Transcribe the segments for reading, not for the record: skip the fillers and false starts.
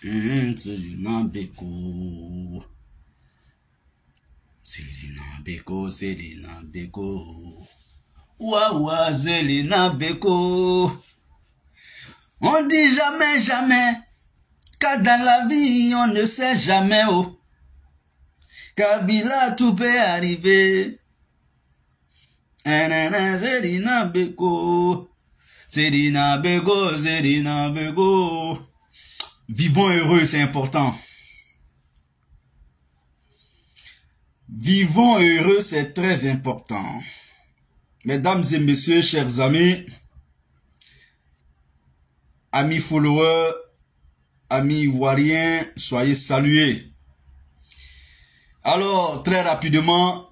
Selina Beko. Selina Beko, Selina Beko. Waouh, Selina Beko. On dit jamais, jamais. Car dans la vie, on ne sait jamais, oh. Kabila, tout peut arriver. Selina Beko. Selina Beko, Selina Beko. Vivons heureux, c'est important. Vivons heureux, c'est très important. Mesdames et messieurs, chers amis, amis followers, amis ivoiriens, soyez salués. Alors, très rapidement,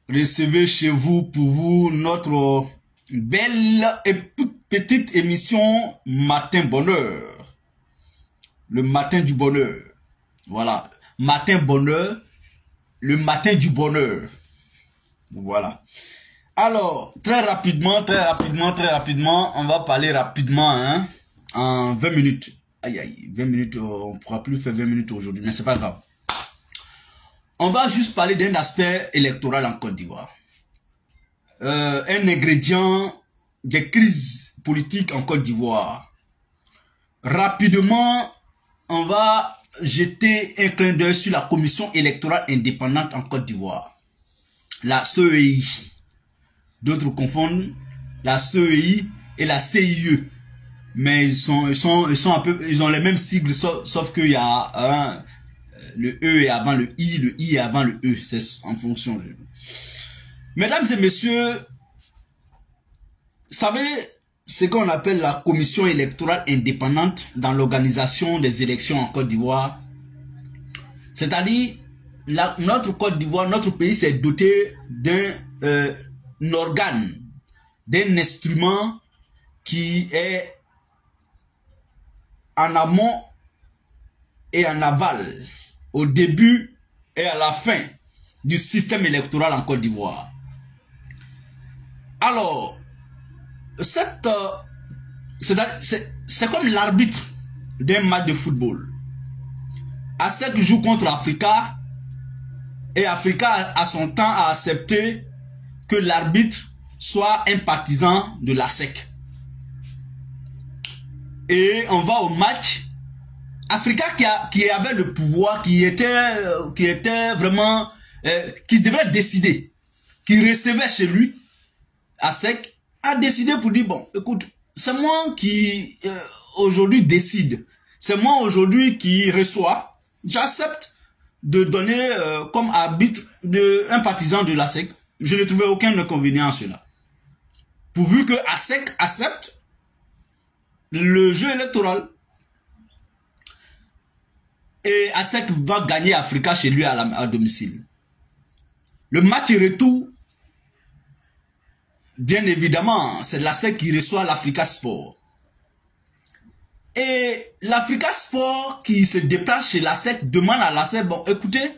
recevez chez vous, pour vous, notre belle et petite émission Matin Bonheur. Le matin du bonheur. Voilà. Matin bonheur. Le matin du bonheur. Voilà. Alors, très rapidement, on va parler rapidement, hein, en 20 minutes. Aïe, aïe, 20 minutes, on ne pourra plus faire 20 minutes aujourd'hui, mais c'est pas grave. On va juste parler d'un aspect électoral en Côte d'Ivoire. Un ingrédient des crises politiques en Côte d'Ivoire. Rapidement, on va jeter un clin d'œil sur la commission électorale indépendante en Côte d'Ivoire. La CEI. D'autres confondent la CEI et la CIE. Mais ils sont un peu, ils ont les mêmes sigles, sauf qu'il y a le E est avant le I est avant le E. C'est en fonction de... Mesdames et messieurs, vous savez ce qu'on appelle la commission électorale indépendante dans l'organisation des élections en Côte d'Ivoire. C'est-à-dire, notre Côte d'Ivoire, notre pays s'est doté d'un organe, d'un instrument qui est en amont et en aval, au début et à la fin du système électoral en Côte d'Ivoire. Alors, c'est comme l'arbitre d'un match de football. ASEC joue contre Africa et Africa à son temps a accepté que l'arbitre soit un partisan de l'ASEC. Et on va au match. Africa qui avait le pouvoir, qui était vraiment, qui devait décider, qui recevait chez lui, ASEC, a décidé pour dire, bon, écoute, c'est moi qui aujourd'hui décide. C'est moi aujourd'hui qui reçois. J'accepte de donner comme arbitre un partisan de l'ASEC. Je ne trouvais aucun inconvénient à cela. Pourvu que ASEC accepte le jeu électoral. Et ASEC va gagner Africa chez lui à domicile. Le match retour, bien évidemment, c'est l'ASEC qui reçoit l'Africa Sport. Et l'Africa Sport qui se déplace chez l'ASEC demande à l'ASEC, bon, écoutez,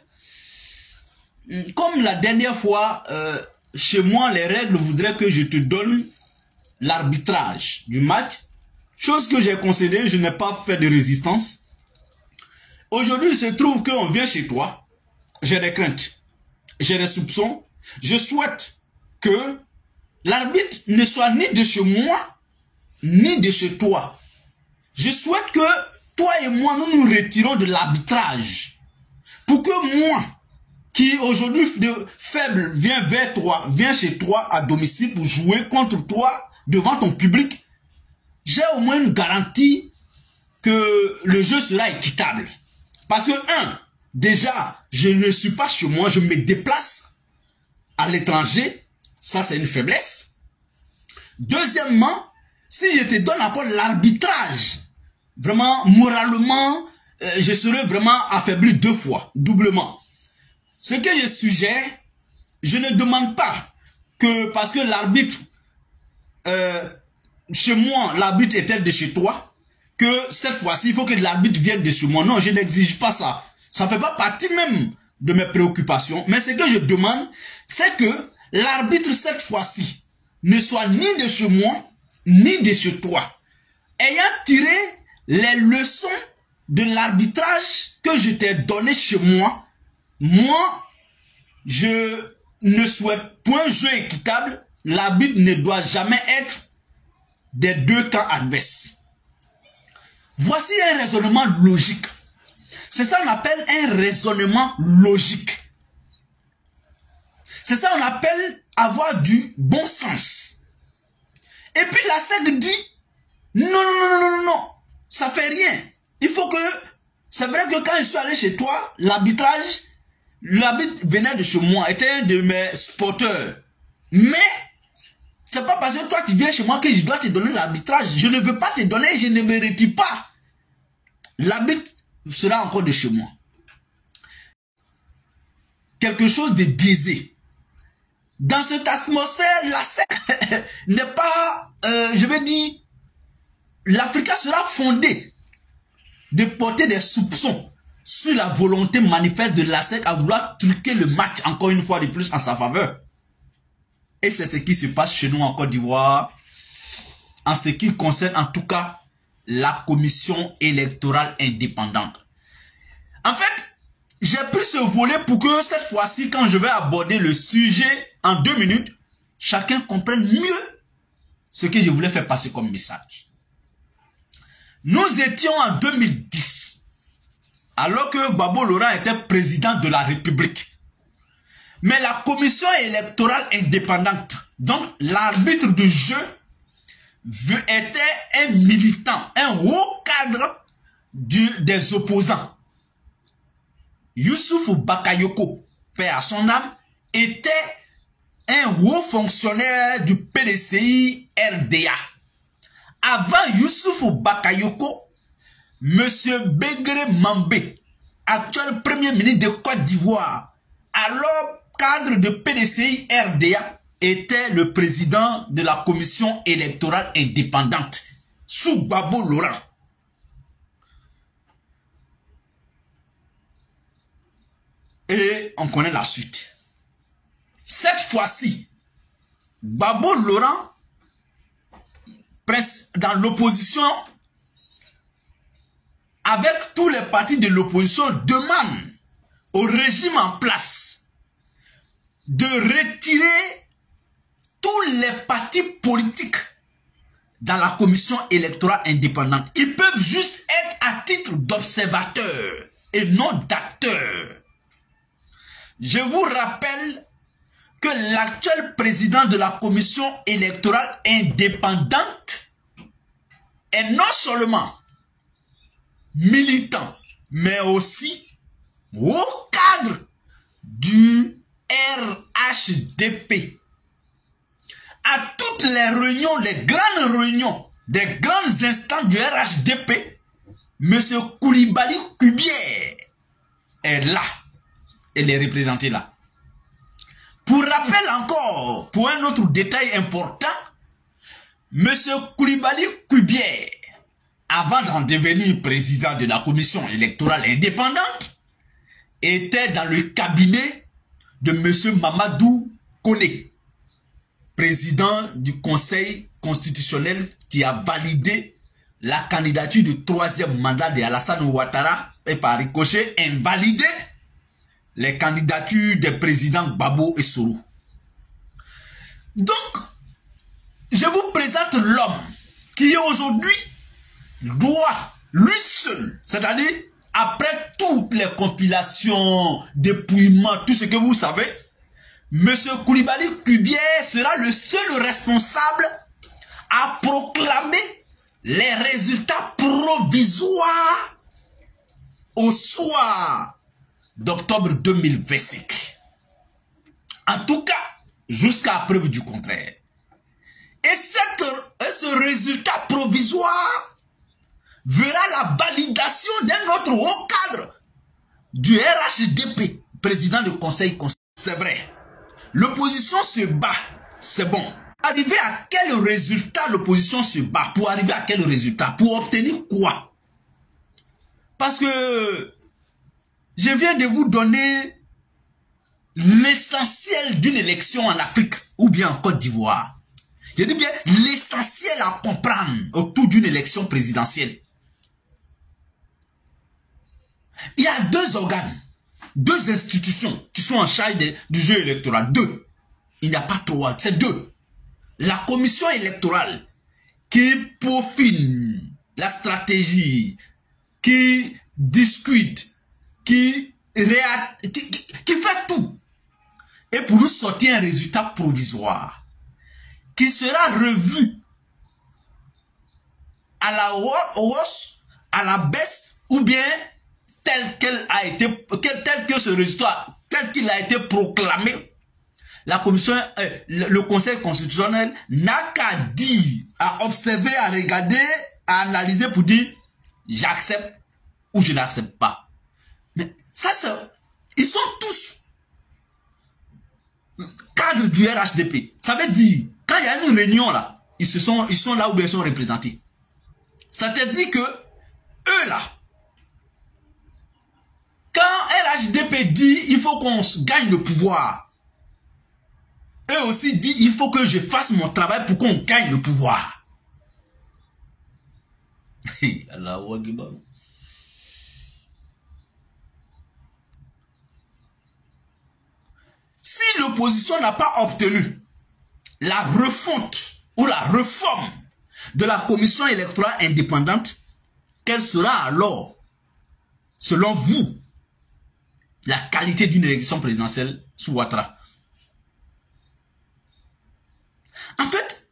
comme la dernière fois, chez moi, les règles voudraient que je te donne l'arbitrage du match. Chose que j'ai concédé, je n'ai pas fait de résistance. Aujourd'hui, il se trouve qu'on vient chez toi. J'ai des craintes, j'ai des soupçons. Je souhaite que l'arbitre ne soit ni de chez moi, ni de chez toi. Je souhaite que toi et moi, nous nous retirons de l'arbitrage. Pour que moi, qui aujourd'hui de faible, vient vers toi, vient chez toi à domicile pour jouer contre toi devant ton public, j'ai au moins une garantie que le jeu sera équitable. Parce que, déjà, je ne suis pas chez moi, je me déplace à l'étranger. Ça, c'est une faiblesse. Deuxièmement, si je te donne encore l'arbitrage, vraiment, moralement, je serai vraiment affaibli 2 fois, doublement. Ce que je suggère, je ne demande pas que, parce que l'arbitre, chez moi, l'arbitre est tel de chez toi, que cette fois-ci, il faut que l'arbitre vienne de chez moi. Non, je n'exige pas ça. Ça ne fait pas partie même de mes préoccupations. Mais ce que je demande, c'est que l'arbitre cette fois-ci ne soit ni de chez moi, ni de chez toi. Ayant tiré les leçons de l'arbitrage que je t'ai donné chez moi, moi, je ne souhaite point jeu équitable. L'arbitre ne doit jamais être des deux camps adverses. Voici un raisonnement logique. C'est ça qu'on appelle un raisonnement logique. C'est ça qu'on appelle avoir du bon sens. Et puis la SEC dit, non, ça fait rien. Il faut que, c'est vrai que quand je suis allé chez toi, l'arbitre venait de chez moi, était un de mes sporteurs. Mais, c'est pas parce que toi tu viens chez moi que je dois te donner l'arbitrage. Je ne veux pas te donner, je ne me retire pas. L'arbitre sera encore de chez moi. Quelque chose de biaisé. Dans cette atmosphère, la SEC n'est pas, je vais dire, l'Africa sera fondée de porter des soupçons sur la volonté manifeste de la SEC à vouloir truquer le match encore une fois de plus en sa faveur. Et c'est ce qui se passe chez nous en Côte d'Ivoire, en ce qui concerne en tout cas la commission électorale indépendante. En fait, j'ai pris ce volet pour que cette fois-ci, quand je vais aborder le sujet en 2 minutes, chacun comprenne mieux ce que je voulais faire passer comme message. Nous étions en 2010, alors que Gbagbo Laurent était président de la République. Mais la commission électorale indépendante, donc l'arbitre du jeu, était un militant, un haut cadre des opposants. Youssouf Bakayoko, paix à son âme, était un haut fonctionnaire du PDCI RDA. Avant Youssouf Bakayoko, M. Begré Mambé, actuel premier ministre de Côte d'Ivoire, alors cadre de PDCI RDA, était le président de la commission électorale indépendante sous Gbagbo Laurent. Et on connaît la suite. Cette fois-ci, Gbagbo Laurent, dans l'opposition, avec tous les partis de l'opposition, demande au régime en place de retirer tous les partis politiques dans la commission électorale indépendante. Ils peuvent juste être à titre d'observateurs et non d'acteurs. Je vous rappelle que l'actuel président de la commission électorale indépendante est non seulement militant, mais aussi haut cadre du RHDP. À toutes les réunions, les grandes réunions des grands instants du RHDP, M. Koulibaly Kubier est là. Elle est représentée là. Pour rappel encore, pour un autre détail important, M. Koulibaly Kubier, avant d'en devenir président de la commission électorale indépendante, était dans le cabinet de M. Mamadou Koné, président du Conseil constitutionnel qui a validé la candidature du 3e mandat de Alassane Ouattara et par ricochet invalidé les candidatures des présidents Gbagbo et Soro. Donc, je vous présente l'homme qui aujourd'hui doit, lui seul, c'est-à-dire après toutes les compilations, dépouillements, tout ce que vous savez, M. Koulibaly Kubier sera le seul responsable à proclamer les résultats provisoires au soir d'octobre 2025. En tout cas, jusqu'à preuve du contraire. Et ce résultat provisoire verra la validation d'un autre haut cadre du RHDP, président du Conseil constitutionnel. C'est vrai. L'opposition se bat, c'est bon. Arriver à quel résultat l'opposition se bat? Pour arriver à quel résultat? Pour obtenir quoi? Parce que je viens de vous donner l'essentiel d'une élection en Afrique ou bien en Côte d'Ivoire. Je dis bien l'essentiel à comprendre autour d'une élection présidentielle. Il y a deux organes, deux institutions qui sont en charge du jeu électoral. Deux. Il n'y a pas trois, c'est deux. La commission électorale qui peaufine la stratégie, qui discute, qui fait tout. Et pour nous sortir un résultat provisoire qui sera revu à la hausse, à la baisse, ou bien tel que ce résultat, tel qu'il a été proclamé. La commission, le Conseil constitutionnel n'a qu'à dire, à observer, à regarder, à analyser pour dire j'accepte ou je n'accepte pas. Mais ça, ils sont tous cadres du RHDP. Ça veut dire, quand il y a une réunion là, ils sont là où ils sont représentés. Ça te dit que eux là, quand RHDP dit il faut qu'on gagne le pouvoir, eux aussi disent il faut que je fasse mon travail pour qu'on gagne le pouvoir. Si l'opposition n'a pas obtenu la refonte ou la réforme de la commission électorale indépendante, quelle sera alors, selon vous, la qualité d'une élection présidentielle sous Ouattara? En fait,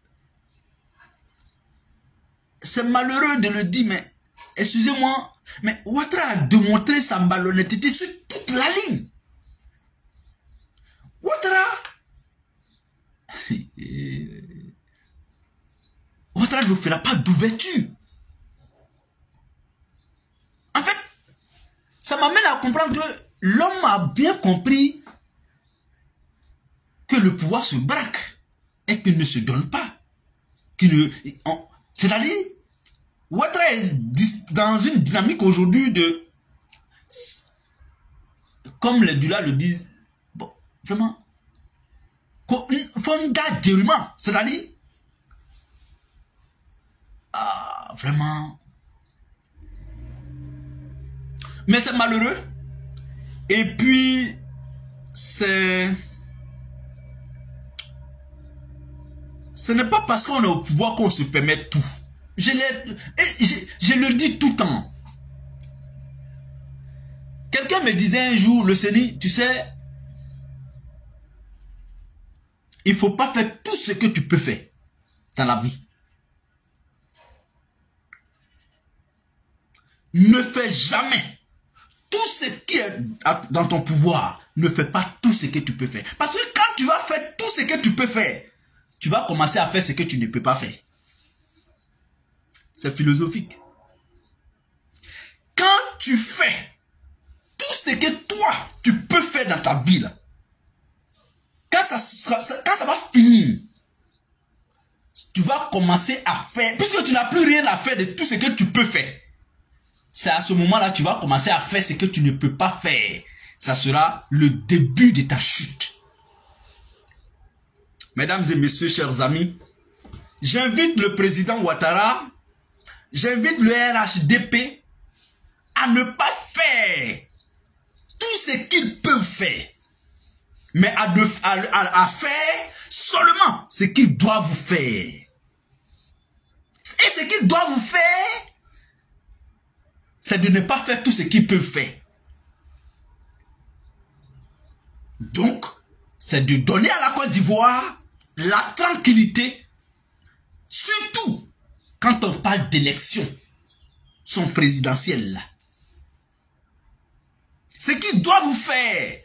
c'est malheureux de le dire, mais excusez-moi, mais Ouattara a démontré sa malhonnêteté sur toute la ligne. Ouattara ne fera pas d'ouverture. En fait, ça m'amène à comprendre que l'homme a bien compris que le pouvoir se braque et qu'il ne se donne pas. C'est-à-dire, Ouattara est dans une dynamique aujourd'hui de, comme les Dula le disent, bon, vraiment, fonda déroulement, c'est-à-dire, vraiment, mais c'est malheureux. Et puis, ce n'est pas parce qu'on est au pouvoir qu'on se permet tout. Je le dis tout le temps. Quelqu'un me disait un jour, le Séni, tu sais, il ne faut pas faire tout ce que tu peux faire dans la vie. Ne fais jamais tout ce qui est dans ton pouvoir. Ne fais pas tout ce que tu peux faire. Parce que quand tu vas faire tout ce que tu peux faire, tu vas commencer à faire ce que tu ne peux pas faire. C'est philosophique. Quand tu fais tout ce que toi, tu peux faire dans ta vie, là, quand ça va finir, tu vas commencer à faire, puisque tu n'as plus rien à faire de tout ce que tu peux faire. C'est à ce moment-là que tu vas commencer à faire ce que tu ne peux pas faire. Ça sera le début de ta chute. Mesdames et messieurs, chers amis, j'invite le président Ouattara, j'invite le RHDP à ne pas faire tout ce qu'ils peuvent faire, mais à faire seulement ce qu'ils doivent faire. Et ce qu'ils doivent faire, c'est de ne pas faire tout ce qu'ils peuvent faire. Donc, c'est de donner à la Côte d'Ivoire la tranquillité, surtout quand on parle d'élections, son présidentielle. Ce qu'ils doivent faire,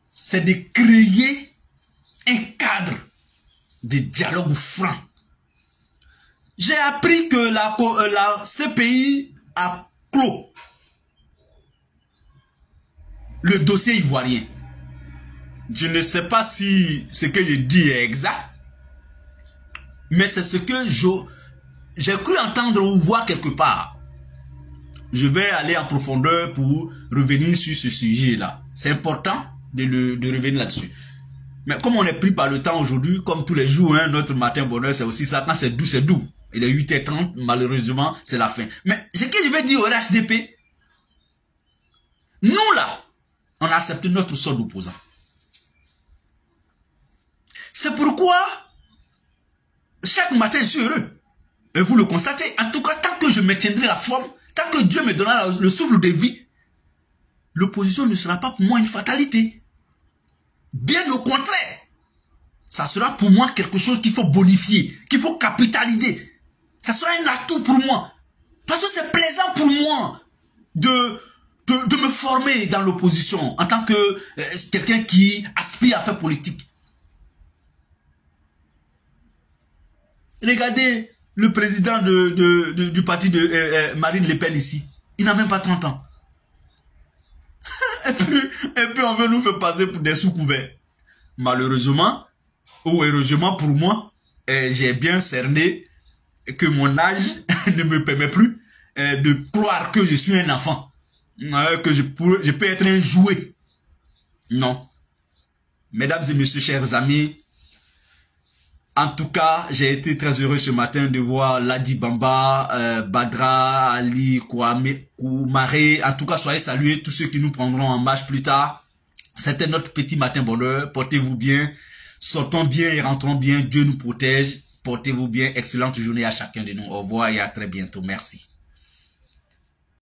c'est de créer un cadre de dialogue franc. J'ai appris que la CPI a clos le dossier ivoirien. Je ne sais pas si ce que je dis est exact, mais c'est ce que j'ai cru entendre ou voir quelque part. Je vais aller en profondeur pour revenir sur ce sujet-là. C'est important de revenir là-dessus. Mais comme on est pris par le temps aujourd'hui, comme tous les jours, hein, notre matin bonheur, c'est aussi ça. Quand c'est doux, c'est doux. Il est 8h30, malheureusement, c'est la fin. Mais ce que je vais dire au RHDP, nous là, on a accepté notre sort d'opposant. C'est pourquoi, chaque matin, je suis heureux. Et vous le constatez. En tout cas, tant que je maintiendrai la forme, tant que Dieu me donnera le souffle de vie, l'opposition ne sera pas pour moi une fatalité. Bien au contraire. Ça sera pour moi quelque chose qu'il faut bonifier, qu'il faut capitaliser. Ça sera un atout pour moi. Parce que c'est plaisant pour moi de me former dans l'opposition en tant que quelqu'un qui aspire à faire politique. Regardez le président du parti de Marine Le Pen ici. Il n'a même pas 30 ans. et puis on veut nous faire passer pour des sous-couverts. Malheureusement, ou heureusement pour moi, j'ai bien cerné que mon âge ne me permet plus de croire que je suis un enfant. Que je peux être un jouet. Non. Mesdames et messieurs, chers amis, en tout cas, j'ai été très heureux ce matin de voir Ladi Bamba, Badra, Ali, Koumaré. En tout cas, soyez salués tous ceux qui nous prendront en marche plus tard. C'était notre petit matin bonheur. Portez-vous bien. Sortons bien et rentrons bien. Dieu nous protège. Portez-vous bien. Excellente journée à chacun de nous. Au revoir et à très bientôt. Merci.